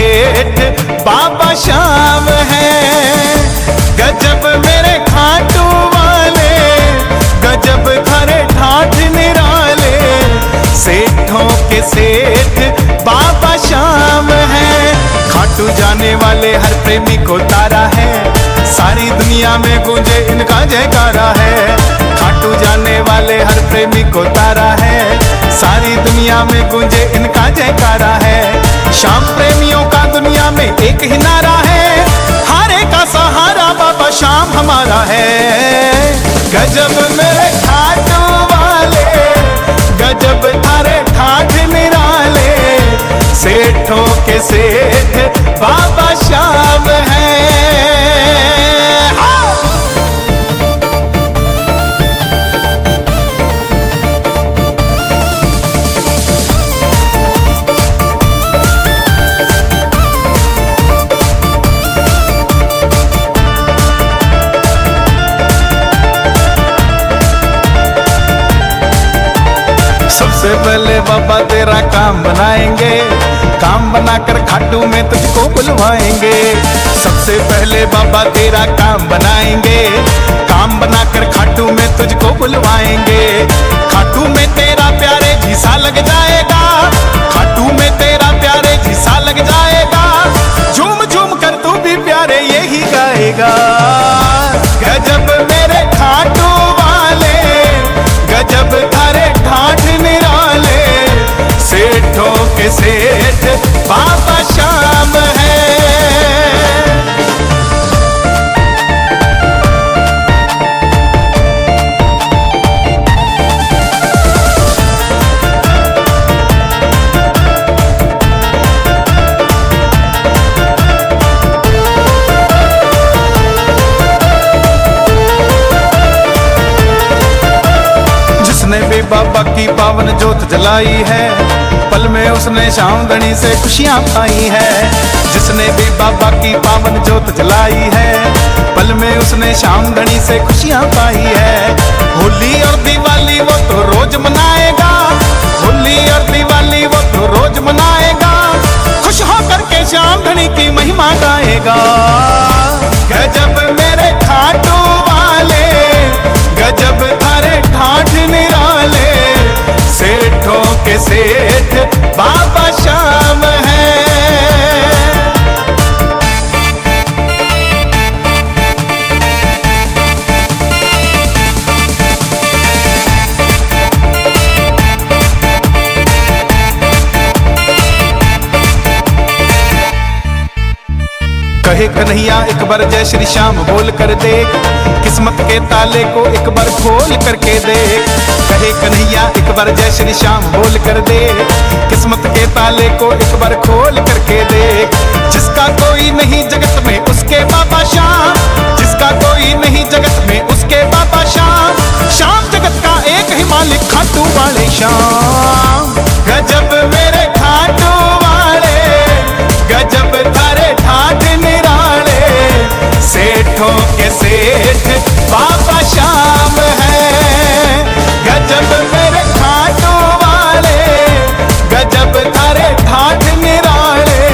सेठ बाबा श्याम है। गजब मेरे खाटू वाले, गजब थारे ठाठ निराले, सेठों के सेठ बाबा श्याम है। खाटू जाने वाले हर प्रेमी को तारा है, सारी दुनिया में गूंजे इनका जयकारा है। खाटू जाने वाले हर प्रेमी को तारा है, सारी दुनिया में गूंजे इनका जयकारा है। श्याम प्रेमियों का दुनिया में एक ही नारा है, हारे का सहारा बाबा श्याम हमारा है। गजब मेरे खाटू वाले, गजब थारे ठाठ निराले, सेठों के सेठ बाबा श्याम है। सबसे पहले बाबा तेरा काम बनाएंगे, काम बनाकर खाटू में तुझको बुलवाएंगे। सबसे पहले बाबा तेरा काम बनाएंगे, काम बनाकर खाटू में तुझको बुलवाएंगे। खाटू में तेरा प्यारे झीसा लग जाएगा, खाटू में तेरा प्यारे झीसा लग जाएगा। झूम झूम कर तू भी प्यारे यही गाएगा। गजब मेरे खाटू वाले, गजब थारे ठाठ निराले, सेठों के सेठ बाबा श्याम है। जिसने भी बाबा की पावन जोत जलाई है, पल में उसने श्याम धनी से खुशियां पाई है। जिसने भी बाबा की पावन जोत जलाई है, पल में उसने श्याम धनी से खुशियां पाई है। होली और दिवाली वो तो रोज मनाएगा, होली और दिवाली वो तो रोज मनाएगा। खुश होकर के श्याम धनी की महिमा गाएगा। गजब मेरे खाटू वाले, गजब थारे ठाठ निराले, सेठों के सेठ बाबा श्याम है। कहे कन्हैया एक बार जय श्री श्याम बोल कर देख, किस्मत के ताले को एक बार खोल करके देख। कहे कन्हैया एक बार जय श्री श्याम बोल कर देख, किस्मत के ताले को एक बार खोल करके देख। जिसका कोई नहीं जगत में उसके बाबा श्याम, जिसका कोई नहीं जगत में उसके बाबा श्याम। श्याम जगत का एक ही मालिक खाटू वाले श्याम। गजब मेरे खाटू वाले, गजब थारे ठाठ निराले, सेठों के सेठ बाबा श्याम है। गजब मेरे खाटू वाले, गजब थारे ठाठ निराले,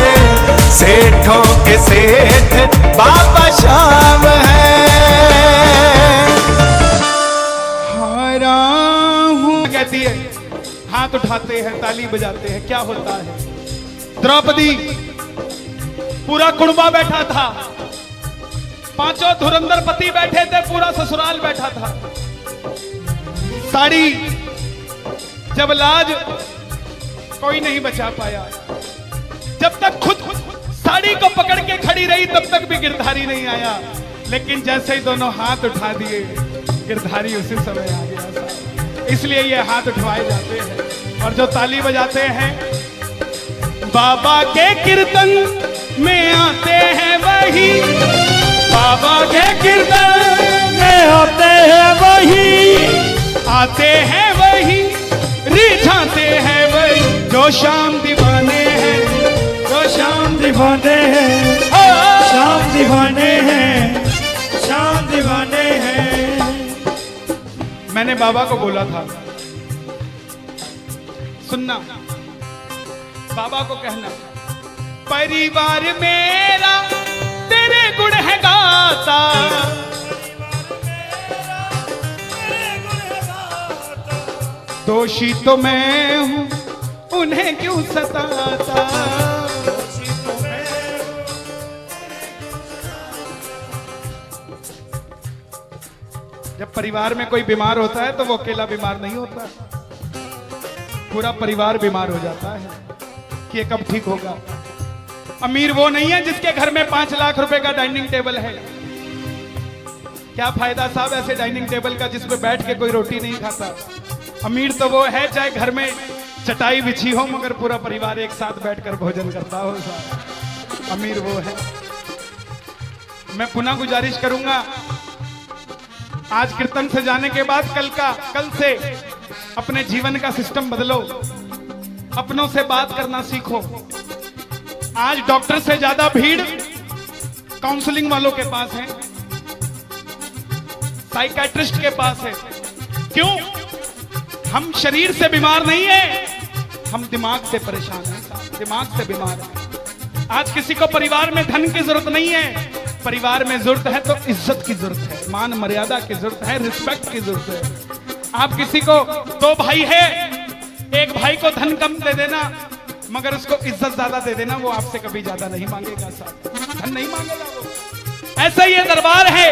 सेठों के सेठ बाबा श्याम है। हारा हूं कहती है, हाथ उठाते हैं, ताली बजाते हैं, क्या होता है? द्रौपदी पूरा कुणबा बैठा था, पांचों धुरंधर पति बैठे थे, पूरा ससुराल बैठा था। साड़ी जब लाज कोई नहीं बचा पाया, जब तक खुद साड़ी को पकड़ के खड़ी रही तब तक भी गिरधारी नहीं आया। लेकिन जैसे ही दोनों हाथ उठा दिए, गिरधारी उसी समय आ गया। इसलिए ये हाथ उठवाए जाते हैं। और जो ताली बजाते हैं, बाबा के कीर्तन में आते हैं वही, बाबा के कीर्तन में आते हैं वही, आते हैं वही, रिझाते हैं वही, जो श्याम दीवाने हैं, जो श्याम दीवाने हैं, श्याम दीवाने हैं, श्याम दीवाने हैं। मैंने बाबा को बोला था, सुनना, बाबा को कहना, परिवार मेरा तेरे गुण है गाता, दोषी तो मैं हूं उन्हें क्यों सताता। जब परिवार में कोई बीमार होता है तो वो अकेला बीमार नहीं होता, पूरा परिवार बीमार हो जाता है कि ये कब ठीक होगा। अमीर वो नहीं है जिसके घर में 5 लाख रुपए का डाइनिंग टेबल है। क्या फायदा साहब ऐसे डाइनिंग टेबल का जिस पे बैठ के कोई रोटी नहीं खाता। अमीर तो वो है चाहे घर में चटाई बिछी हो मगर पूरा परिवार एक साथ बैठकर भोजन करता हो साहब, अमीर वो है। मैं पुनः गुजारिश करूंगा, आज कीर्तन से जाने के बाद कल से अपने जीवन का सिस्टम बदलो, अपनों से बात करना सीखो। आज डॉक्टर से ज्यादा भीड़ काउंसलिंग वालों के पास है, साइकियाट्रिस्ट के पास है। क्यों? हम शरीर से बीमार नहीं है, हम दिमाग से परेशान हैं, दिमाग से बीमार हैं। आज किसी को परिवार में धन की जरूरत नहीं है, परिवार में जरूरत है तो इज्जत की जरूरत है, मान मर्यादा की जरूरत है, रिस्पेक्ट की जरूरत है। आप किसी को 2 भाई है, एक भाई को धन कम दे देना मगर उसको इज्जत ज्यादा दे देना, वो आपसे कभी ज्यादा नहीं मांगेगा साहब, धन नहीं मांगेगा वो। ऐसा ये दरबार है,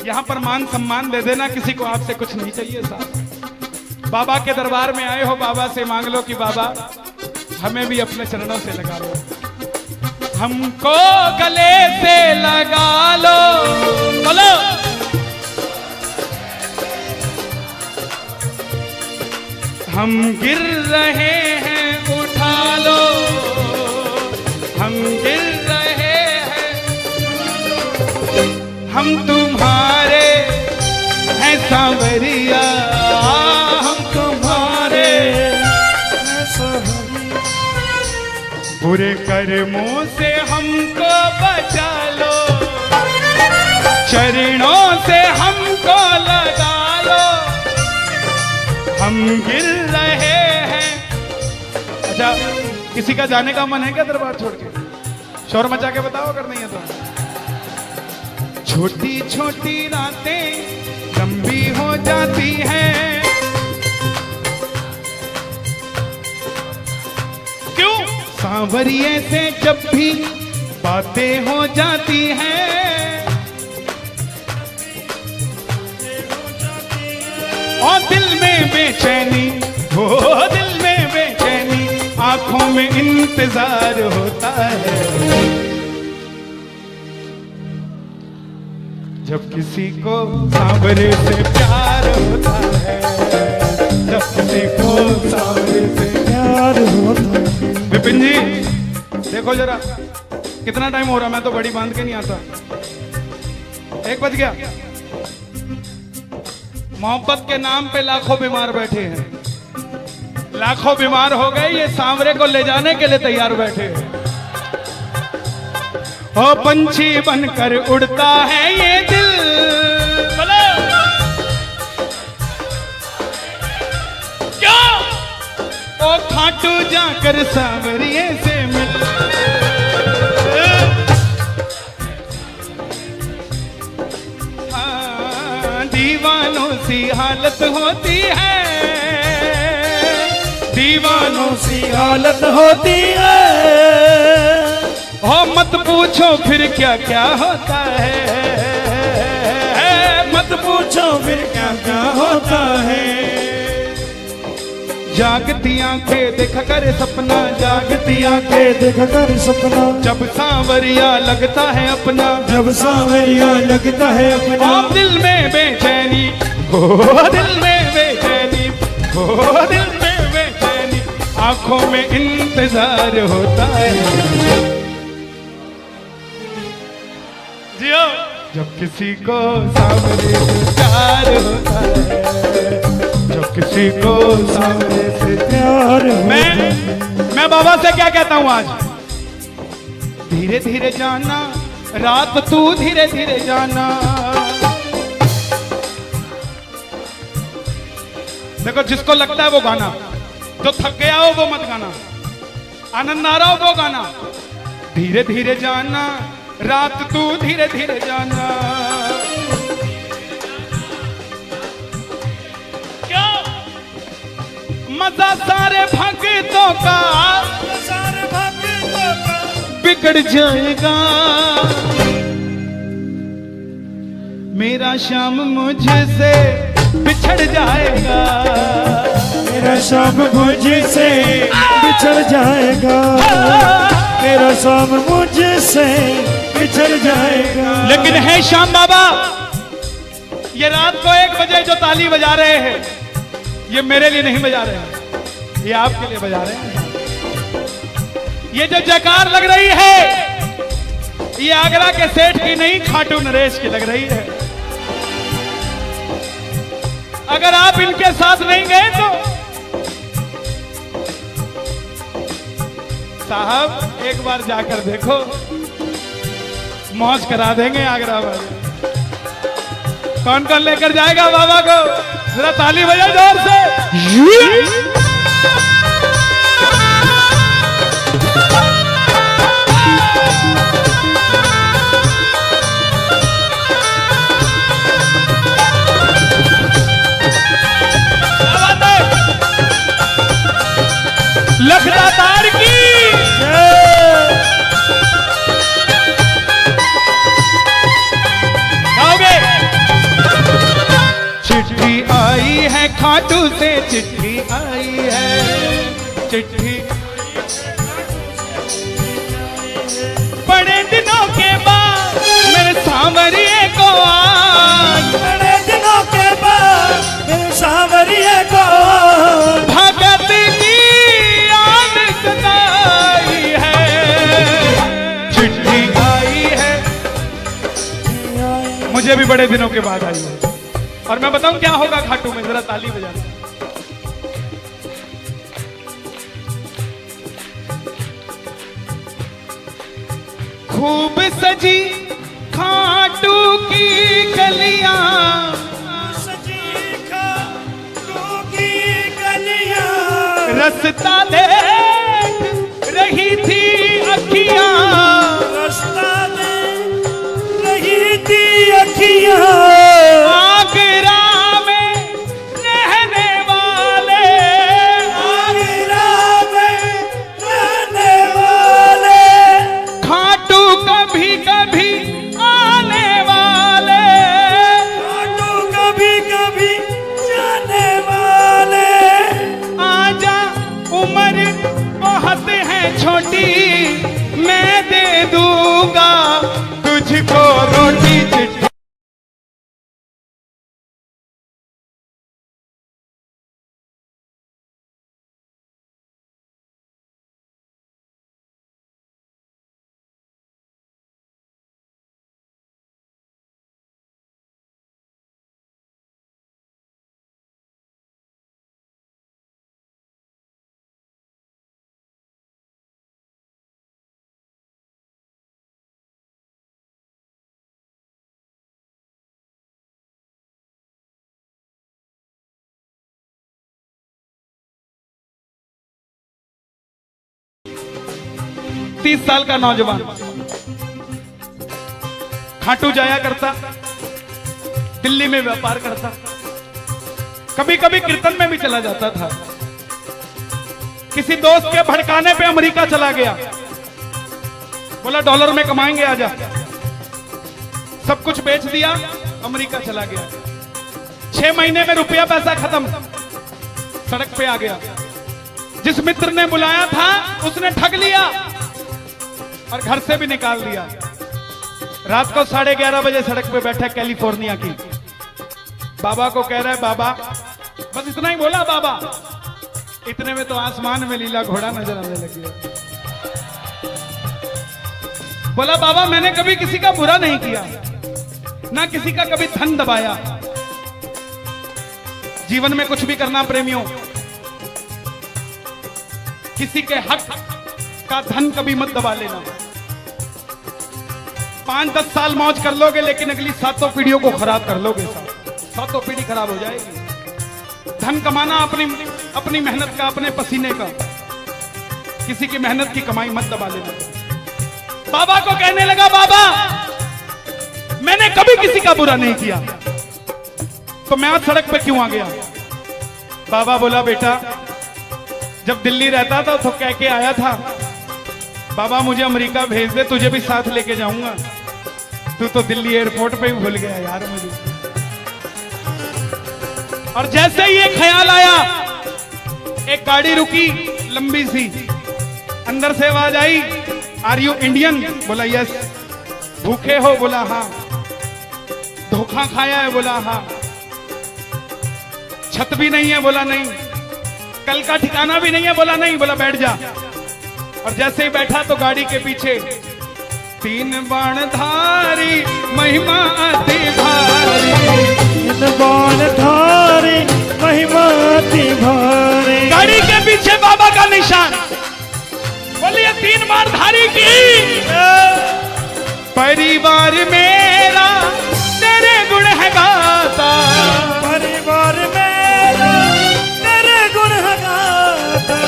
यहां पर मान सम्मान दे देना, किसी को आपसे कुछ नहीं चाहिए साहब। बाबा के दरबार में आए हो, बाबा से मांग लो कि बाबा हमें भी अपने चरणों से लगा लो, हमको गले से लगा लो। बोलो हम गिर रहे हैं उठा लो, हम गिर रहे हैं, हम तुम्हारे हैं सांवरिया, हम तुम्हारे हैं सांवरिया, बुरे कर्मों से हमको बचा लो, चरणों से हमको लगा लो, हम गिर रहे हैं। अच्छा, किसी का जाने का मन है क्या दरबार छोड़ के? शोर मचा के बताओ अगर नहीं है तो। छोटी छोटी रातें लंबी हो जाती हैं, क्यों? सांवरिये से जब भी बातें हो जाती हैं, और दिल में बेचैनी, हो दिल में बेचैनी, आंखों में इंतजार होता है, जब किसी को सांवरे से प्यार होता है, जब किसी को सांवरे से प्यार होता है। विपिन जी देखो जरा कितना टाइम हो रहा, मैं तो बड़ी बांध के नहीं आता, 1 बज गया। मोहब्बत के नाम पे लाखों बीमार बैठे हैं, लाखों बीमार हो गए, ये सांवरे को ले जाने के लिए तैयार बैठे हैं। ओ पंछी बनकर उड़ता है ये दिल, बोलो क्या? ओ खाटू जाकर सांवरिये से मिल, दीवानों सी हालत होती है, दीवानों सी हालत होती है, हो मत पूछो फिर क्या क्या होता है, मत पूछो फिर क्या क्या होता है। जागती आंखें देखा कर सपना, जागती आंखें देखा कर सपना, जब सांवरिया लगता है अपना, जब सांवरिया लगता है अपना, और दिल में बेचैनी, हो दिल में बेचैनी, हो दिल में बेचैनी, आंखों में इंतजार होता है। जियो जब किसी को सांवरे से प्यार होता है, जब किसी को सांवरे से प्यार होता है। मैं बाबा से क्या कहता हूं आज? धीरे धीरे जाना रात, तू धीरे धीरे जाना। देखो जिसको लगता है वो गाना, जो थक गया हो वो मत गाना। आनंद आ रहा हो वो गाना, धीरे धीरे जाना रात तू धीरे धीरे जाना। क्या मजा सारे भक्तों का बिगड़ जाएगा, मेरा श्याम मुझसे बिछड़ जाएगा, मेरा श्याम मुझसे बिछड़ जाएगा, मेरा श्याम मुझसे बिछड़ जाएगा। लेकिन है श्याम बाबा, ये रात को 1 बजे जो ताली बजा रहे हैं, ये मेरे लिए नहीं बजा रहे हैं, ये आपके लिए बजा रहे हैं। ये जो जयकार लग रही है, ये आगरा के सेठ की नहीं, खाटू नरेश की लग रही है। अगर आप इनके साथ नहीं गए तो साहब एक बार जाकर देखो, मौज करा देंगे आगरा वाले। कौन कौन लेकर जाएगा बाबा को, जरा ताली बजाओ जोर से। लखदातार की गाओगे। चिट्ठी आई है खाटू से, चिट्ठी आई है, चिट्ठी बड़े दिनों के बाद मेरे सांवरिए को आज, बड़े दिनों के बाद मेरे सांवरिए को भगत की याद सताई है, चिट्ठी आई है। मुझे भी बड़े दिनों के बाद आई है। और मैं बताऊं क्या होगा खाटू में, जरा ताली बजाना। खूब सजी खाटू की गलियां, सजी खाटू की गलियां, रस्ता देख रही थी अखियां, रास्ता देख रही थी अखियां, आगरा में रहने वाले, आगरा में रहने वाले, खाटू कभी कभी आने वाले, खाटू कभी कभी जाने वाले। आजा उम्र बहुत है छोटी, मैं दे दूंगा तुझको रोटी। चिट्ठी तीस साल का नौजवान खाटू जाया करता, दिल्ली में व्यापार करता, कभी कभी कीर्तन में भी चला जाता था। किसी दोस्त के भड़काने पे अमेरिका चला गया, बोला डॉलर में कमाएंगे आजा, सब कुछ बेच दिया, अमेरिका चला गया। 6 महीने में रुपया पैसा खत्म, सड़क पे आ गया। जिस मित्र ने बुलाया था उसने ठग लिया और घर से भी निकाल दिया। रात को 11:30 बजे सड़क पे बैठा कैलिफोर्निया की, बाबा को कह रहा है बाबा, बस इतना ही बोला बाबा, इतने में तो आसमान में लीला घोड़ा नजर आने लगी। बोला बाबा मैंने कभी किसी का बुरा नहीं किया, ना किसी का कभी धन दबाया। जीवन में कुछ भी करना प्रेमियों, किसी के हक का धन कभी मत दबा लेना। 5-10 साल मौज कर लोगे, लेकिन अगली 7 पीढ़ियों को खराब कर लोगे। 7 पीढ़ी खराब हो जाएगी। धन कमाना अपनी मेहनत का, अपने पसीने का, किसी की मेहनत की कमाई मत दबा लेना। बाबा को कहने लगा, बाबा मैंने कभी किसी का बुरा नहीं किया, तो मैं आज सड़क पे क्यों आ गया? बाबा बोला, बेटा जब दिल्ली रहता था तो कह के आया था, बाबा मुझे अमेरिका भेज दे, तुझे भी साथ लेके जाऊंगा। तू तो दिल्ली एयरपोर्ट पे ही भूल गया यार मुझे। और जैसे ही ये ख्याल आया, एक गाड़ी रुकी लंबी सी, अंदर से आवाज आई, आर यू इंडियन? बोला यस। भूखे हो? बोला हाँ। धोखा खाया है? बोला हाँ। छत भी नहीं है? बोला नहीं। कल का ठिकाना भी नहीं है? बोला नहीं। बोला बैठ जा। और जैसे ही बैठा तो गाड़ी के पीछे, तीन बाणधारी महिमा अति भारी, तीन बाणधारी महिमा अति भारी। गाड़ी के पीछे बाबा का निशान। बोलिए तीन बाणधारी की। परिवार मेरा तेरे गुण है गाता, परिवार मेरा तेरे गुण है गाता।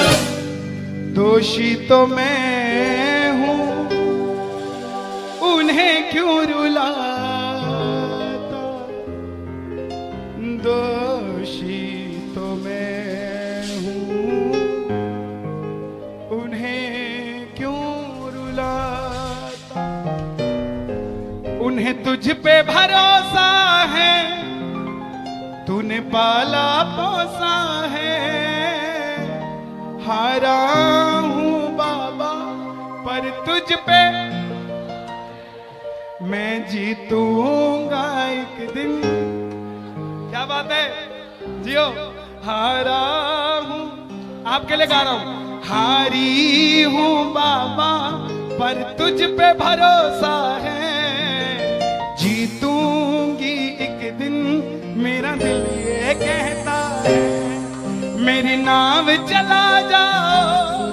दोषी तो मैं हूं, उन्हें क्यों रुलाता? दोषी तो मैं हूं, उन्हें क्यों रुलाता? उन्हें तुझ पे भरोसा है, तूने पाला पोसा है। हारा हूं बाबा पर तुझ पे मैं जीतूंगा एक दिन। क्या बात है, जियो। हारा हूं, आपके लिए गा रहा हूं। हारी हूं बाबा पर तुझ पे भरोसा है, जीतूंगी एक दिन मेरा दिल ये कहता है। मेरी नाव चला जाओ,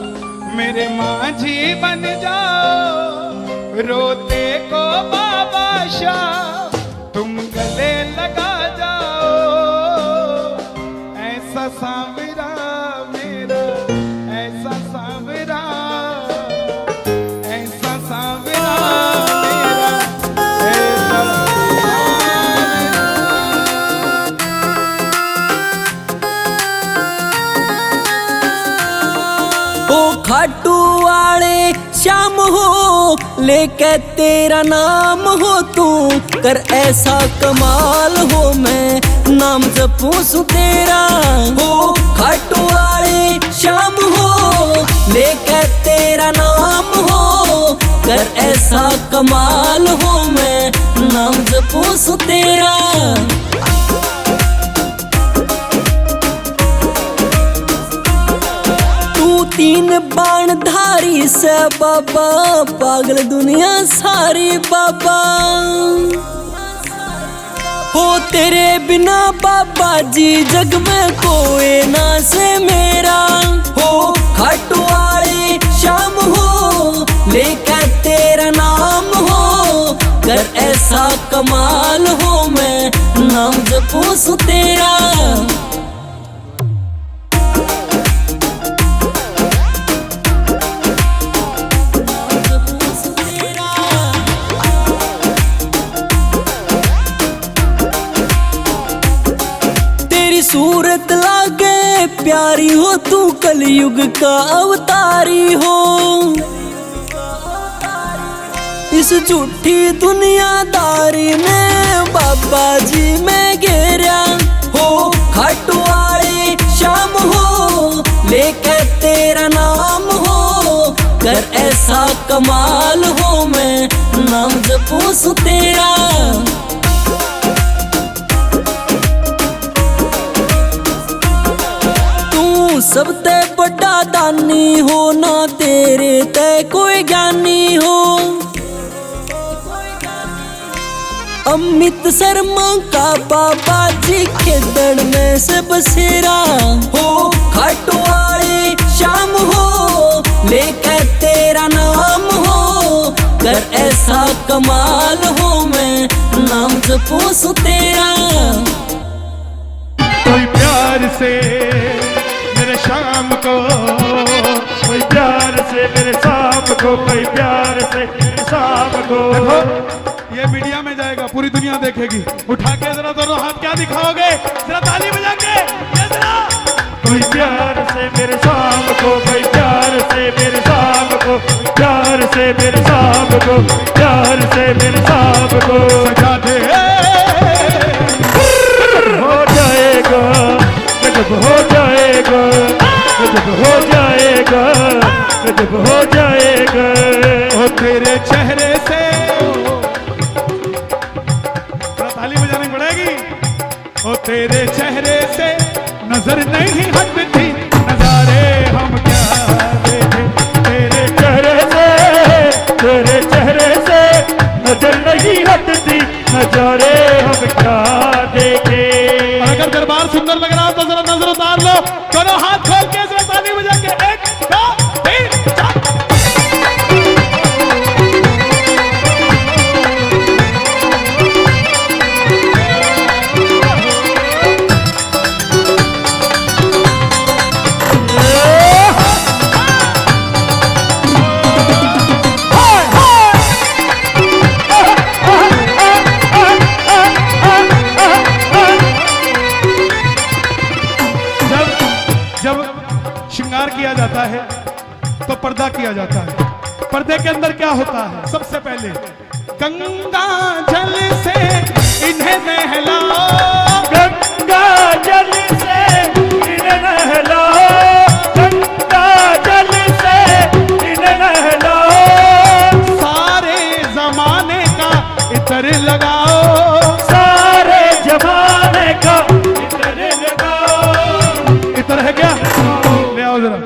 मेरे माझी बन जाओ, रोते को बाबा शाह तुम गले लगा जाओ। ऐसा सांवरा मेरा, ऐसा सांवरा, ऐसा सांवरा मेरा, ऐसा ओ खाटू वाले श्याम हो, लेके तेरा नाम हो, तू कर ऐसा कमाल हो, मैं नाम जपूं सु तेरा। हो खाटू वाले श्याम हो, लेके तेरा नाम हो, कर ऐसा कमाल हो, मैं नाम जपूं सु तेरा। तीन बाणधारी से बाबा, पागल दुनिया सारी बाबा। हो तेरे बिना बाबा जी जग में कोई ना से मेरा। हो खाटू वाले श्याम हो, लेकर तेरा नाम हो, कर ऐसा कमाल हो, मैं नाम जपूं सु तेरा। सूरत लागे प्यारी हो, तू कलयुग का अवतारी हो। इस झूठी दुनियादारी में बाबा जी में घेरा। हो खाटू वाले श्याम हो, लेकर तेरा नाम हो, कर ऐसा कमाल हो, मैं नाम जपूं सु तेरा। सबते बड़ा दानी हो, ना तेरे ते कोई ज्ञानी हो। अमित शर्मा का बाबा जी के दड़ में से बसेरा। हो खाटू वाले श्याम हो, लेकर तेरा नाम हो, कर ऐसा कमाल हो, मैं नाम जपूं सु तेरा। कोई प्यार से मेरे शाम को, कोई प्यार मेरे शाम को, कोई प्यार से मेरे शाम को। देखो ये मीडिया में जाएगा, पूरी दुनिया देखेगी। उठा के जरा दोनों हाथ क्या दिखाओगे, जरा ताली बजा के ये जरा। कोई प्यार से मेरे शाम को, कोई प्यार से मेरे शाम को, प्यार से मेरे शाम को, प्यार से मेरे शाम को सजा दे। हो जाएगा गजब, हो जाएगा गजब, हो जाएगा गजब, हो जाएगा। ओ तेरे चेहरे से ताली बजानी पड़ेगी। ओ तेरे चेहरे से नजर नहीं हटती, नजारे हम क्या देखें। तेरे चेहरे से, तेरे चेहरे से नजर नहीं हटती, नजारे हम क्या देखे। और अगर दरबार सुंदर लग रहा हो तो जरा नजर उतार लो, दोनों हाथ खोल के जरा ताली बजा के। 1 2 3 4। श्रृंगार किया जाता है तो पर्दा किया जाता है। पर्दे के अंदर क्या होता है, सबसे पहले गंगा जल से इन्हें नहलाओ, गंगा जल से इन्हें नहलाओ, गंगा जल से इन्हें नहलाओ। सारे जमाने का इतर लगाओ, सारे जमाने का इतर लगाओ। इतर है क्या, ले आओ जरा।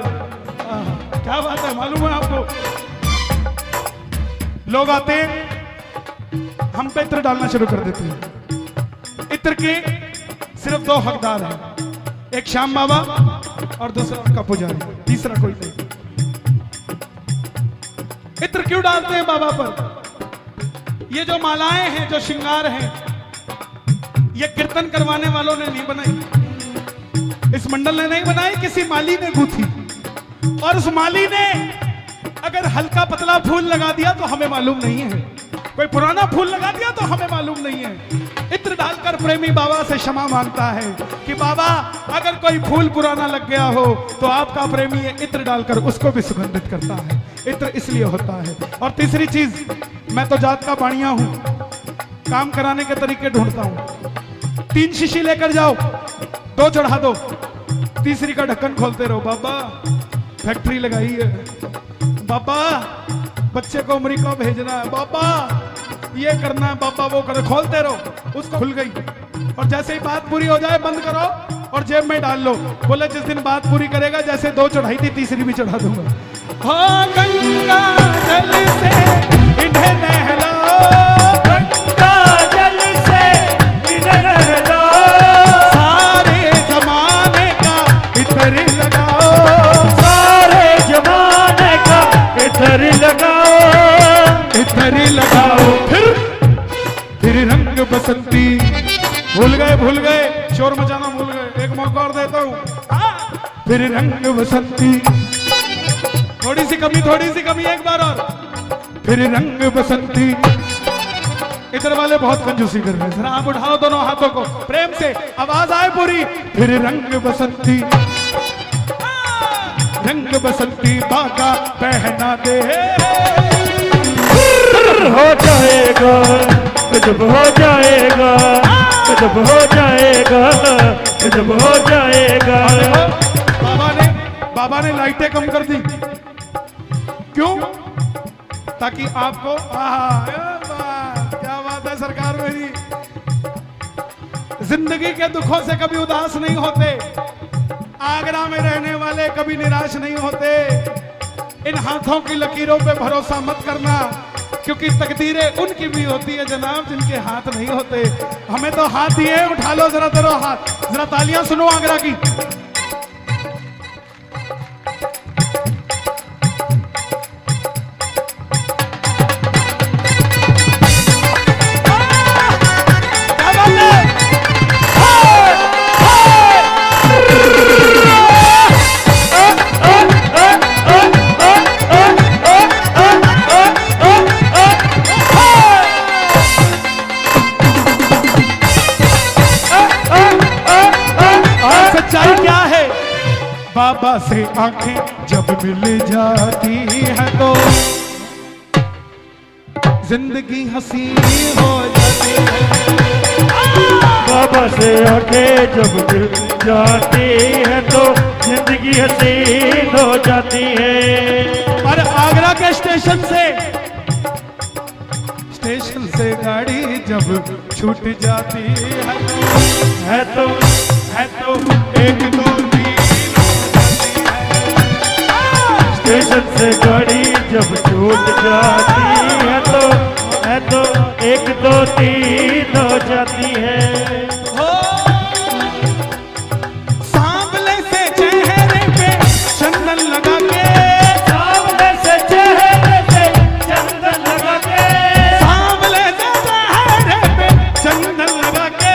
क्या बात है, मालूम है आपको। लोग आते हैं, हम पे इत्र डालना शुरू कर देते हैं। इत्र के सिर्फ 2 हकदार हैं, एक श्याम बाबा और दूसरा उनका पुजारी, तीसरा कोई नहीं। इत्र क्यों डालते हैं बाबा पर? ये जो मालाएं हैं, जो श्रृंगार हैं, ये कीर्तन करवाने वालों ने नहीं बनाई, इस मंडल ने नहीं बनाई, किसी माली ने गूंथी। और उस माली ने अगर हल्का पतला फूल लगा दिया तो हमें मालूम नहीं है, कोई पुराना फूल लगा दिया तो हमें मालूम नहीं है। इत्र डालकर प्रेमी बाबा से क्षमा मांगता है कि बाबा अगर कोई फूल पुराना लग गया हो तो आपका प्रेमी ये इत्र डालकर उसको भी सुगंधित करता है। इत्र इसलिए होता है। और तीसरी चीज, मैं तो जात का बाणिया हूं, काम कराने के तरीके ढूंढता हूं। 3 शीशी लेकर जाओ, 2 चढ़ा दो, तीसरी का ढक्कन खोलते रहो। बाबा फैक्ट्री लगाई है, बाबा बच्चे को अमेरिका भेजना है, बाबा ये करना है, बाबा वो कर, खोलते रहो। उसको खुल गई और जैसे ही बात पूरी हो जाए बंद करो और जेब में डाल लो। बोले जिस दिन बात पूरी करेगा, जैसे 2 चढ़ाई थी तीसरी भी चढ़ा दूंगा। हाँ गंगा जल से इन्हें नहलाओ, गंगा जल से इन्हें नहलाओ। सारे जमाने का इतर लगाओ, सारे जमाने का इतर लगाओ, इतर लगाओ। फिर रंग बसंती। भूल गए, शोर मचाना भूल गए, एक मौका और देता हूं। फिर रंग बसंती, थोड़ी सी कमी, एक बार और। फिर रंग बसंती। इधर वाले बहुत कंजूसी कर रहे हैं, जरा आप उठाओ दोनों हाथों को प्रेम से, आवाज आए पूरी। फिर रंग बसंती, रंग बसंती बागा पहना दे। हो जाएगा गजब, हो जाएगा गजब, हो जाएगा गजब, हो जाएगा। बाबा ने लाइटें कम कर दी, क्यों? ताकि आपको क्या बात है सरकार मेरी, जिंदगी के दुखों से कभी उदास नहीं होते, आगरा में रहने वाले कभी निराश नहीं होते। इन हाथों की लकीरों पे भरोसा मत करना, क्योंकि तकदीरें उनकी भी होती है जनाब जिनके हाथ नहीं होते। हमें तो हाथ दिए, उठा लो जरा तेरो हाथ, जरा तालियां सुनो आगरा की। बाबा से आंखें जब मिल जाती है तो जिंदगी हसीन हो जाती है। बाबा से आंखें जब मिल जाती है तो जिंदगी हसीन हो जाती है। और आगरा के स्टेशन से गाड़ी जब छूट जाती है तो एक दो तीन स्टेशन से गाड़ी जब छूट जाती है तो एक दो तीन हो जाती है। सांवले से चेहरे पे चंदन लगा के, सांवले से चेहरे पे चंदन लगा के, सांवले से चेहरे पे चंदन लगा के,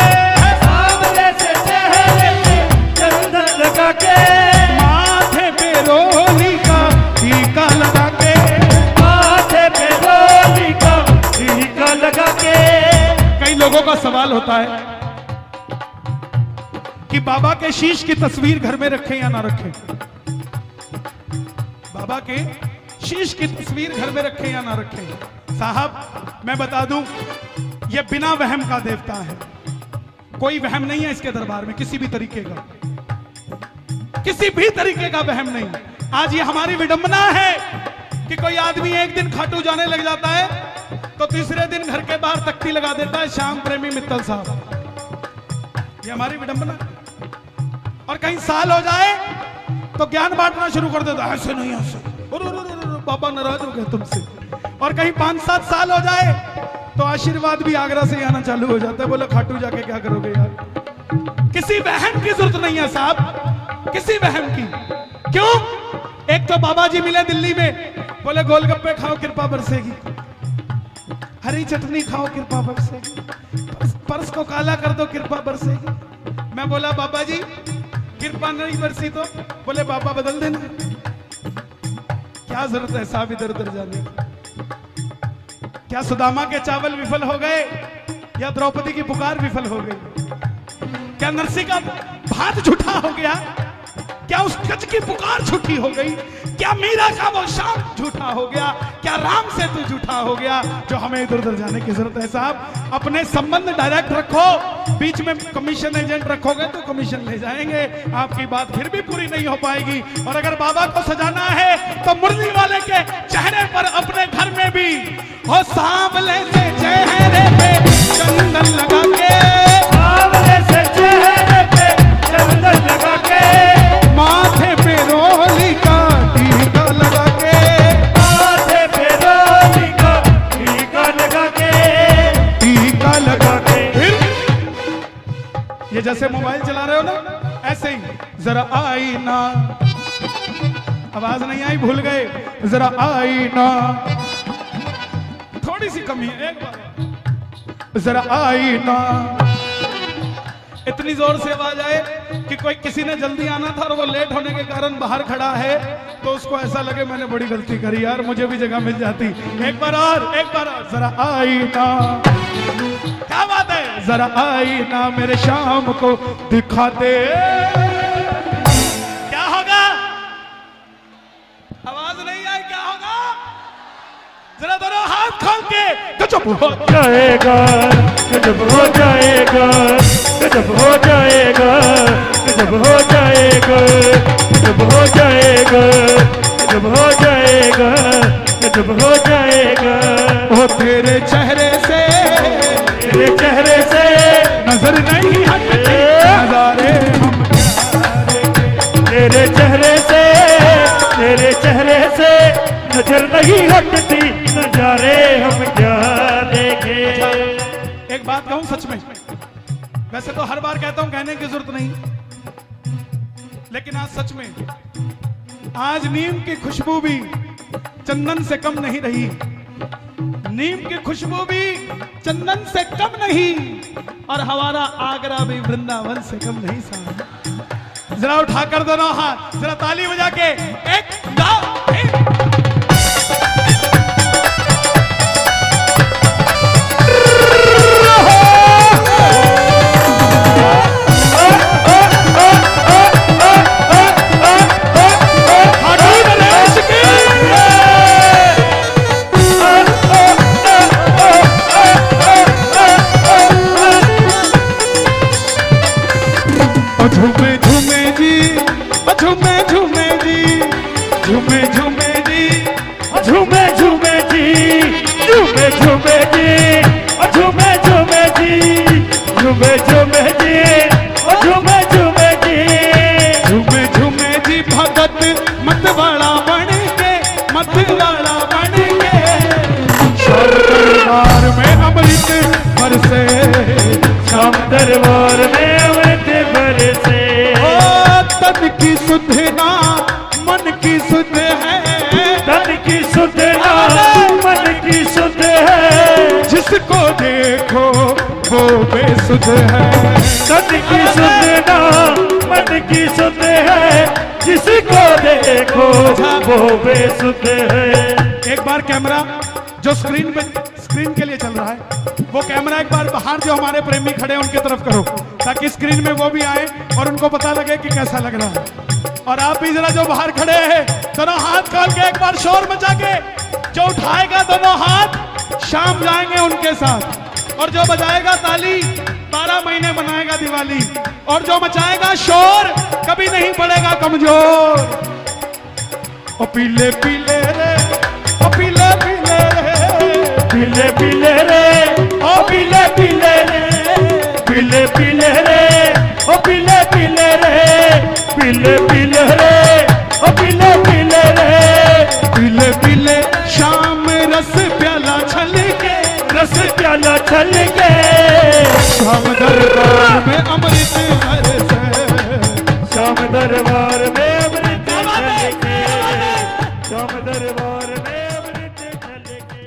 सांवले से चेहरे पे चंदन लगा के, माथे पे रोली का टीका लगा के, माथे पे रोली का टीका लगा के। कई लोगों का सवाल होता है कि बाबा के शीश की तस्वीर घर में रखें या ना रखें। बाबा के शीश की तस्वीर घर में रखें या ना रखें। साहब मैं बता दूं, यह बिना वहम का देवता है। कोई वहम नहीं है इसके दरबार में, किसी भी तरीके का, किसी भी तरीके का वहम नहीं। आज ये हमारी विडंबना है कि कोई आदमी एक दिन खाटू जाने लग जाता है तो तीसरे दिन घर के बाहर तख्ती लगा देता है, श्याम प्रेमी मित्तल साहब। ये हमारी विडंबना है। और कहीं साल हो जाए तो ज्ञान बांटना शुरू कर देता है, ऐसे नहीं ऐसे, बाबा नाराज हो गए तुमसे। और कहीं 5-7 साल हो जाए तो आशीर्वाद भी आगरा से आना चालू हो जाता है। बोले खाटू जाके क्या करोगे यार। किसी वहम की जरूरत नहीं है साहब, किसी वहम की। क्यों? एक तो बाबा जी मिले दिल्ली में, बोले गोलगप्पे खाओ कृपा बरसेगी, हरी चटनी खाओ कृपा बरसेगी, पर्स को काला कर दो कृपा बरसेगी। मैं बोला बाबा जी कृपा नहीं बरसी तो? बोले बाबा बदल देना। क्या जरूरत है साहब इधर उधर जाने की? क्या सुदामा के चावल विफल हो गए या द्रौपदी की पुकार विफल हो गई? क्या नरसिंह का भात झूठा हो गया? क्या उस कच की पुकार झूठी हो गई? क्या मीरा का वो शाम झूठा हो गया? क्या राम से तू झूठा हो गया जो हमें इधर उधर जाने की जरूरत है? साहब अपने संबंध डायरेक्ट रखो, बीच में कमीशन एजेंट रखोगे तो कमीशन ले जाएंगे, आपकी बात फिर भी पूरी नहीं हो पाएगी। और अगर बाबा को सजाना है तो मुरली वाले के चेहरे पर अपने घर में भी हो सांवले से चेहरे पे चंदन लगा के, सांवले से चेहरे पे चंदन लगा के, माथे पे रोली का टीका लगा के, माथे पे रोली का टीका लगा के, टीका लगा के। फिर ये जैसे मोबाइल चला रहे हो ना, ऐसे ही जरा आईना, आवाज नहीं आई, भूल गए, जरा आईना, थोड़ी सी कमी है, एक बार जरा आईना। इतनी जोर से आवाज आए कि कोई किसी ने जल्दी आना था और वो लेट होने के कारण बाहर खड़ा है तो उसको ऐसा लगे मैंने बड़ी गलती करी यार, मुझे भी जगह मिल जाती। एक बार और जरा आईना, क्या बात है, जरा आईना मेरे शाम को दिखा दे। क्या होगा? आवाज नहीं आई, क्या होगा? जरा दोनों हाथ खोल के गजब हो जाएगा, गजब हो जाएगा, गजब हो जाएगा, गजब हो जाएगा, गजब हो जाएगा, गजब हो जाएगा, गजब हो जाएगा। ओ तेरे चेहरे से, तेरे चेहरे से नजर नहीं हटती, नजारे हम तेरे चेहरे से, तेरे चेहरे से नजर नहीं हटती, नजारे हम क्या देखें। एक बात कहूं सच में, वैसे तो हर बार कहता हूं, कहने की जरूरत नहीं, लेकिन आज सच में, आज नीम की खुशबू भी चंदन से कम नहीं रही, नीम की खुशबू भी चंदन से कम नहीं, और हमारा आगरा भी वृंदावन से कम नहीं। साहब जरा उठाकर दोनों हाथ, जरा ताली बजा के एक दो एक। झूमे जी, ओ झूमे झूमे जी, झूमे झूमे जी, ओ झूमे झूमे जी, झूमे झूमे जी भगत मतवाला बन के, मतवाला बन के। शाम दरबार में अमृत बरसे, शाम दरबार में अमृत बरसे। ओ तन की सुधना मन की सुध है, तन की सुध ना मन की सुध है, जिसको देखो वो बेसुध है। तन की सुध ना मन की सुध है, जिसको देखो वो बेसुध है। एक बार कैमरा जो स्क्रीन के लिए चल रहा है, वो कैमरा एक बार बाहर जो हमारे प्रेमी खड़े हैं उनकी तरफ करो, ताकि स्क्रीन में वो भी आए और उनको पता लगे कि कैसा लग रहा है। और आप भी जरा जो बाहर खड़े हैं दोनों हाथ खोल के एक बार शोर मचा के, जो उठाएगा दोनों हाथ शाम जाएंगे उनके साथ, और जो बजाएगा ताली 12 महीने मनाएगा दिवाली, और जो मचाएगा शोर कभी नहीं पड़ेगा कमजोर। ओ पीले पीले रे, ओ पीले पीले रे, पीले पीले रे, ओ पीले पीले रे, पीले पीले रे, ओ पीले पीले रे, पीले पीले रे, ओ पीले पीले रे, पीले पीले शाम रस प्याला छल के, रस प्याला छल के। शाम दरबार में अमृत बरसे, शाम दरबार में अमृत छल के, शाम दरबार में अमृत छल के।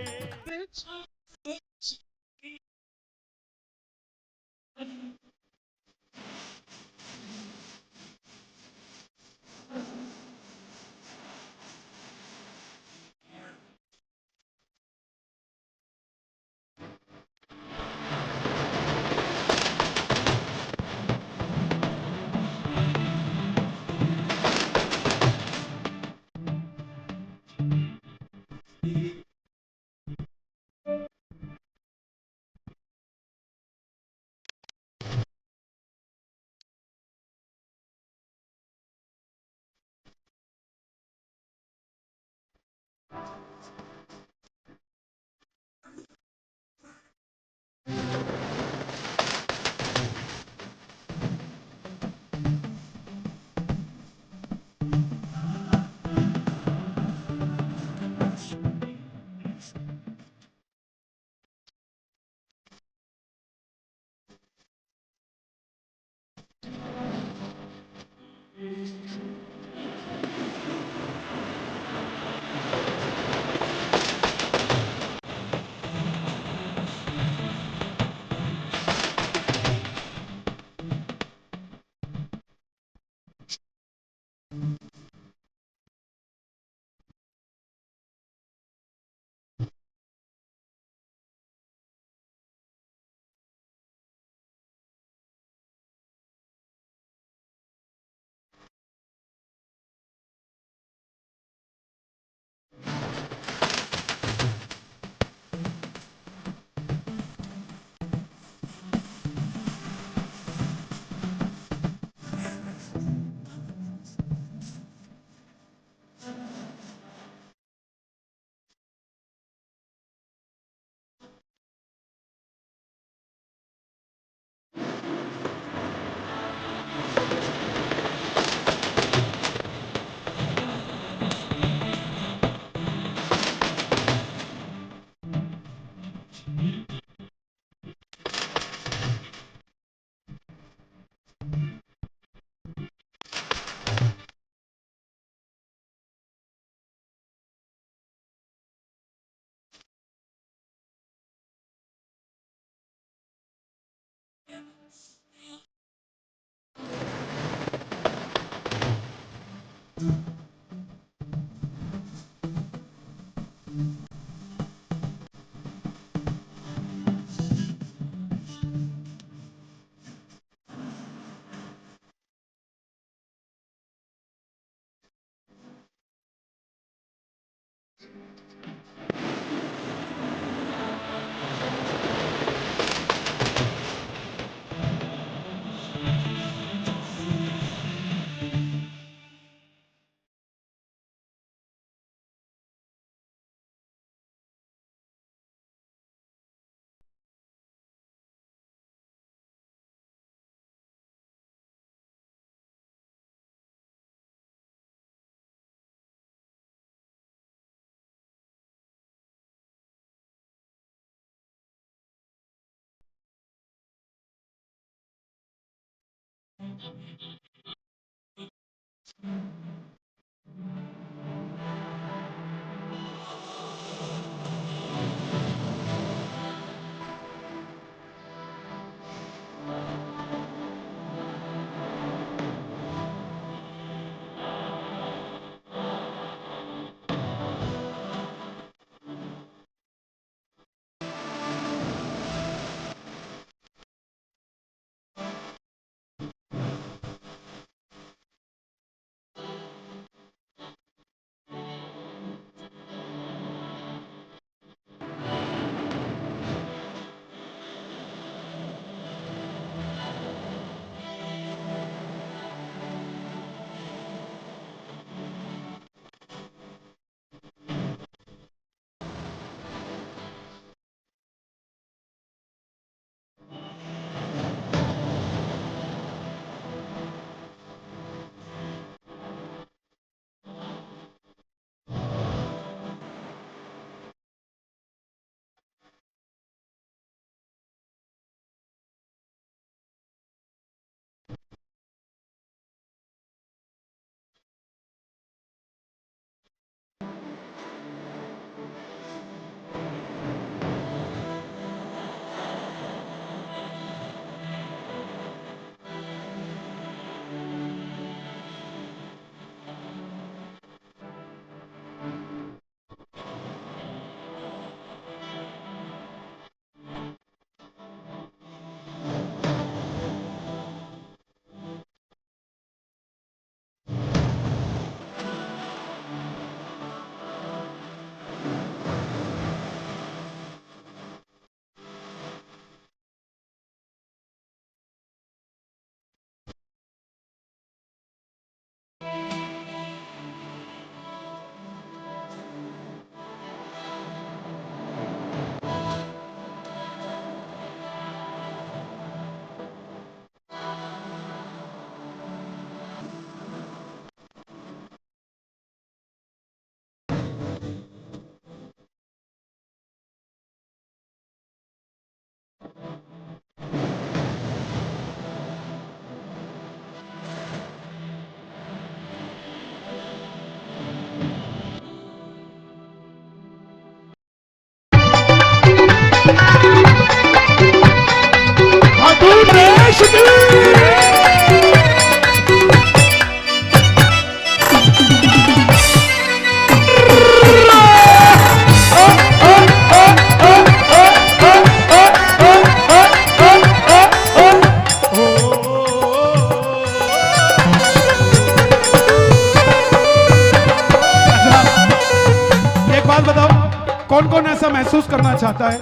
कौन कौन ऐसा महसूस करना चाहता है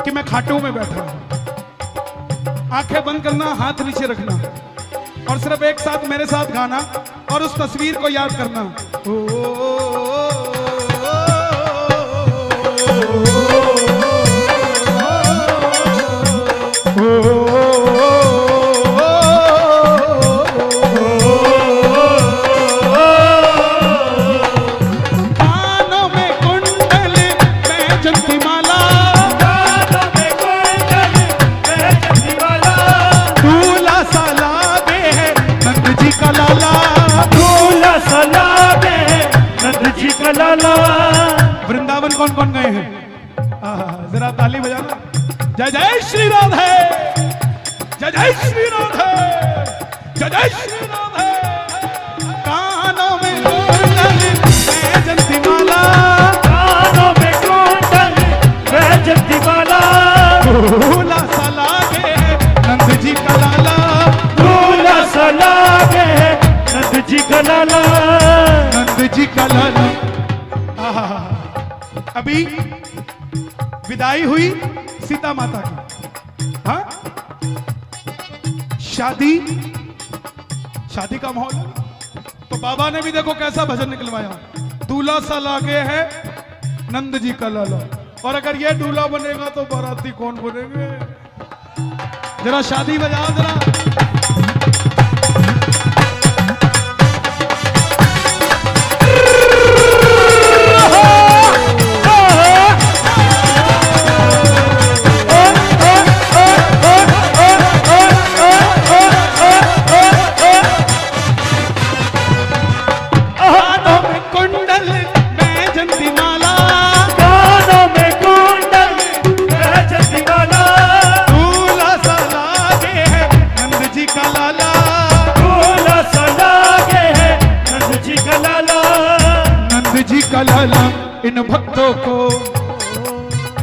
कि मैं खाटू में बैठा हूं? आंखें बंद करना, हाथ नीचे रखना और सिर्फ एक साथ मेरे साथ गाना और उस तस्वीर को याद करना। वृंदावन कौन कौन गए हैं? जरा ताली बजाना। जय जय श्री राधे, जय जय श्री राधे, जय जय श्री राधे। कानों में कुंडल वैजयंती माला, कानों में कुंडल वैजयंती माला, दूल्हा सा लागे नंद जी का लाला, दूल्हा सा लागे नंद जी का लाला, नंद जी का लाला। अभी विदाई हुई सीता माता की। हाँ, शादी का माहौल है। तो बाबा ने भी देखो कैसा भजन निकलवाया, दूल्हा सा लागे है नंद जी का लाला। और अगर ये दूल्हा बनेगा तो बाराती कौन बनेंगे? जरा शादी बजाओ जरा।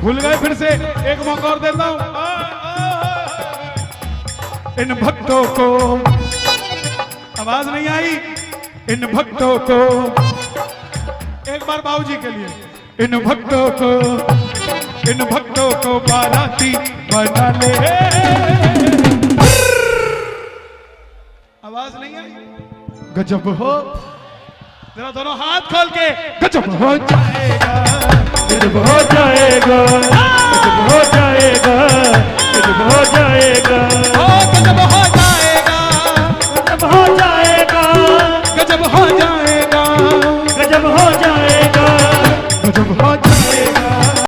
भूल गए, फिर से एक मौका और देता हूं। इन भक्तों को आवाज नहीं आई, इन भक्तों को एक बार बाबूजी के लिए, इन भक्तों को बाराती बना ले। आवाज नहीं आई, गजब हो, जरा दोनों हाथ खोल के, गजब हो जाएगा, गजब हो जाएगा,